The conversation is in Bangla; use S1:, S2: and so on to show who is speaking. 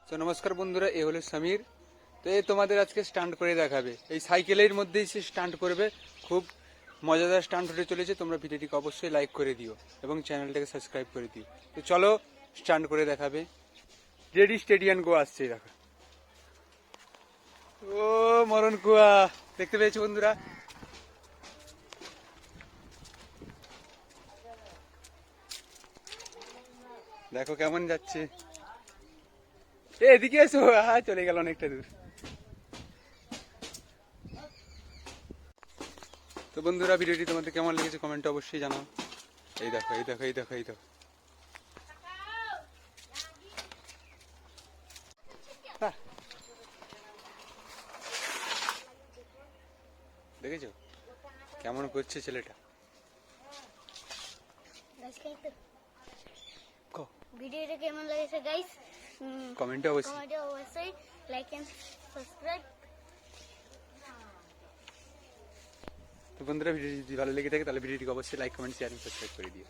S1: তো নমস্কার বন্ধুরা, এ হলো সমীর। তো এই তোমাদের আজকে স্টান্ট করে দেখাবে। এই সাইকেলের মধ্যেই সে স্টান্ট করবে। খুব মজাদার স্টান্ট হতে চলেছে। তোমরা ভিডিওটিকে অবশ্যই লাইক করে দিও এবং চ্যানেলটাকে সাবস্ক্রাইব করে দিও। তো চলো স্টান্ট করে দেখাবে। রেডি স্টেডি অ্যান্ড গো আসছে, দেখো। ও মরণ কুয়া দেখতে পেয়েছো বন্ধুরা? দেখো কেমন যাচ্ছে। এদিকে এসো, চলে গেল অনেকটা দূর। তো বন্ধুরা, ভিডিওটি তোমাদের কেমন লেগেছে কমেন্টে অবশ্যই জানাও। এই দেখো, এই দেখো, এই দেখো, এই দেখো। দেখেছো কেমন করছে ছেলেটা?
S2: ভিডিওটা কেমন লেগেছে গাইস
S1: কমেন্টে অবশ্যই।
S2: অবশ্যই লাইক এন্ড সাবস্ক্রাইব।
S1: তো বন্ধুরা, ভিডিওটি যদি ভালো লেগে থাকে তাহলে ভিডিওটিকে অবশ্যই লাইক কমেন্ট শেয়ার এবং সাবস্ক্রাইব করে দিও।